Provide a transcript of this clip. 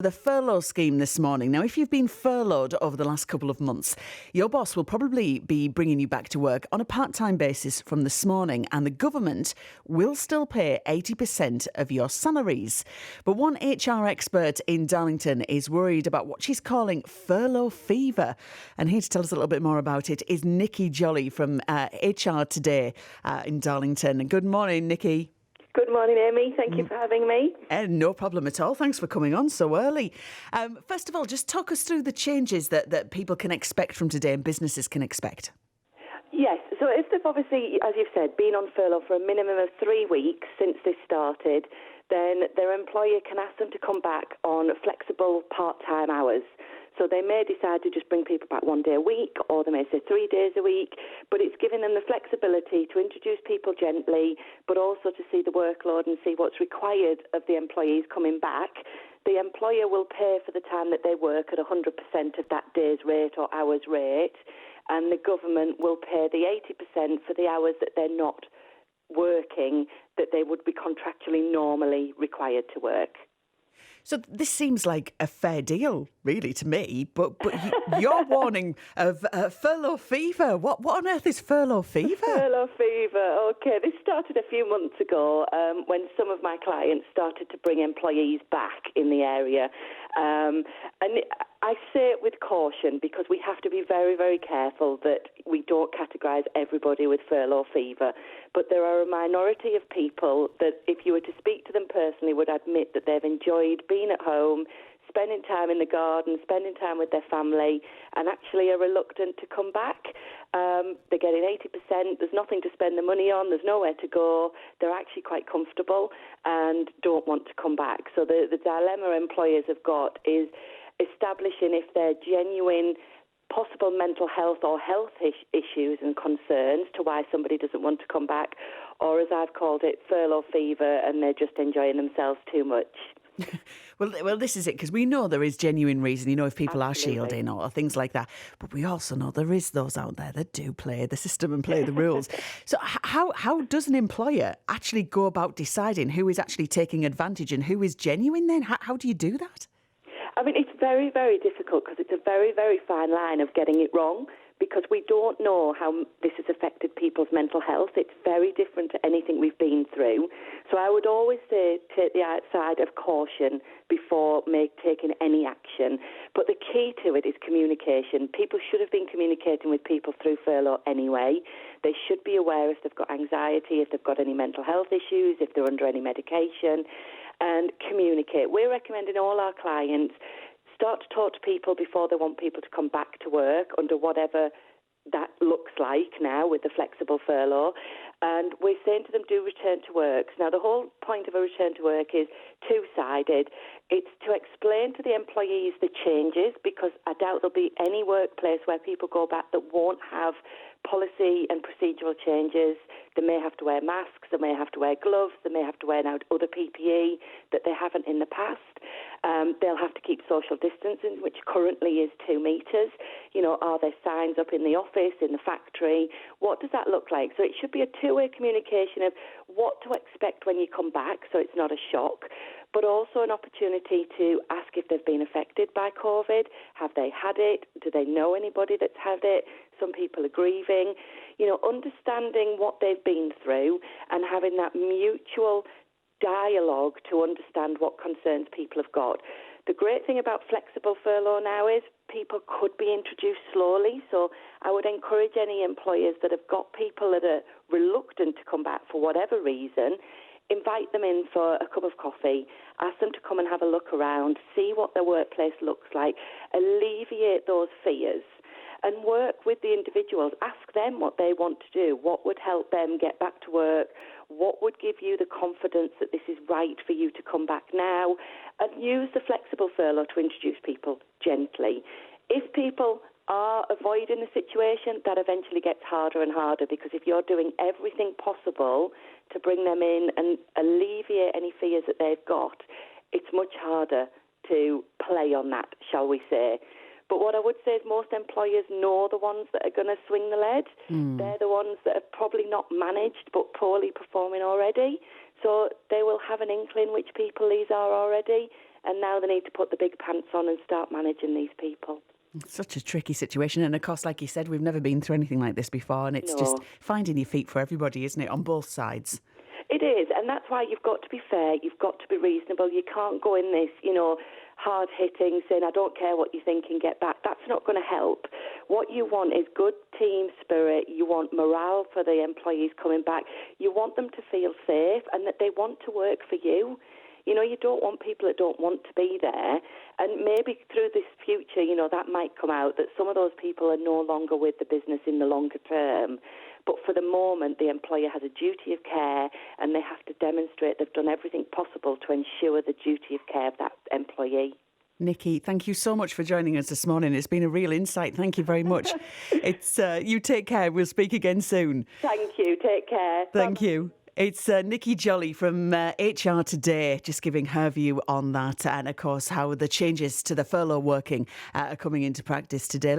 The furlough scheme this morning. Now, if you've been furloughed over the last couple of months, your boss will probably be bringing you back to work on a part-time basis from this morning, and the government will still pay 80% of your salaries. But one HR expert in Darlington is worried about what she's calling furlough fever. And here to tell us a little bit more about it is Nicky Jolley from HR Today in Darlington. Good morning, Nicky. Good morning, Amy. Thank you for having me. No problem at all. Thanks for coming on so early. First of all, just talk us through the changes that people can expect from today and businesses can expect. Yes, so if they've obviously, as you've said, been on furlough for a minimum of 3 weeks since this started, then their employer can ask them to come back on flexible part-time hours. So they may decide to just bring people back 1 day a week, or they may say 3 days a week, but it's giving them the flexibility to introduce people gently, but also to see the workload and see what's required of the employees coming back. The employer will pay for the time that they work at 100% of that day's rate or hour's rate, and the government will pay the 80% for the hours that they're not working, that they would be contractually normally required to work. So this seems like a fair deal, really, to me. But you're warning of furlough fever. What on earth is furlough fever? Furlough fever. Okay, this started a few months ago when some of my clients started to bring employees back in the area. And I say it with caution because we have to be very, very careful that we don't categorise everybody with furlough fever. But there are a minority of people that, if you were to speak to them personally, would admit that they've enjoyed being at home, spending time in the garden, spending time with their family, and actually are reluctant to come back. They're getting 80%, there's nothing to spend the money on, there's nowhere to go, they're actually quite comfortable and don't want to come back. So the dilemma employers have got is establishing if they're genuine possible mental health or health issues and concerns to why somebody doesn't want to come back, or as I've called it, furlough fever, and they're just enjoying themselves too much. Well, this is it, because we know there is genuine reason, if people Absolutely. are shielding or things like that. But we also know there is those out there that do play the system and play the rules. So how does an employer actually go about deciding who is actually taking advantage and who is genuine then? How do you do that? I mean, it's very, very difficult because it's a very, very fine line of getting it wrong, because we don't know how this has affected people's mental health. It's very different to anything we've been through. So I would always say take the outside of caution before taking any action. But the key to it is communication. People should have been communicating with people through furlough anyway. They should be aware if they've got anxiety, if they've got any mental health issues, if they're under any medication, and communicate. We're recommending all our clients start to talk to people before they want people to come back to work under whatever that looks like now with the flexible furlough. And we're saying to them, do return to work. Now, the whole point of a return to work is two-sided. It's to explain to the employees the changes, because I doubt there'll be any workplace where people go back that won't have policy and procedural changes. They may have to wear masks, they may have to wear gloves, they may have to wear now other PPE that they haven't in the past. They'll have to keep social distancing, which currently is 2 metres. Are there signs up in the office, in the factory? What does that look like? So it should be a two-way communication of what to expect when you come back, so it's not a shock, but also an opportunity to ask if they've been affected by COVID. Have they had it? Do they know anybody that's had it? Some people are grieving. Understanding what they've been through and having that mutual dialogue to understand what concerns people have got. The great thing about flexible furlough now is people could be introduced slowly. So I would encourage any employers that have got people that are reluctant to come back for whatever reason, invite them in for a cup of coffee, ask them to come and have a look around, see what their workplace looks like, alleviate those fears, and work with the individuals. Ask them what they want to do, what would help them get back to work, what would give you the confidence that this is right for you to come back now, and use the flexible furlough to introduce people gently. If people are avoiding the situation, that eventually gets harder and harder, because if you're doing everything possible to bring them in and alleviate any fears that they've got, it's much harder to play on that, shall we say. But what I would say is most employers know the ones that are going to swing the lead. They're the ones that are probably not managed but poorly performing already. So they will have an inkling which people these are already, and now they need to put the big pants on and start managing these people. It's such a tricky situation. And of course, like you said, we've never been through anything like this before. And it's No. just finding your feet for everybody, isn't it, on both sides? It is, and that's why you've got to be fair, you've got to be reasonable. You can't go in this, hard-hitting, saying, I don't care what you think and get back. That's not going to help. What you want is good team spirit. You want morale for the employees coming back. You want them to feel safe and that they want to work for you. You don't want people that don't want to be there. And maybe through this future, that might come out that some of those people are no longer with the business in the longer term. But for the moment, the employer has a duty of care and they have to demonstrate they've done everything possible to ensure the duty of care of that employee. Nicky, thank you so much for joining us this morning. It's been a real insight. Thank you very much. You take care. We'll speak again soon. Thank you. Take care. Thank you. It's Nicky Jolley from HR Today, just giving her view on that and, of course, how the changes to the furlough working are coming into practice today.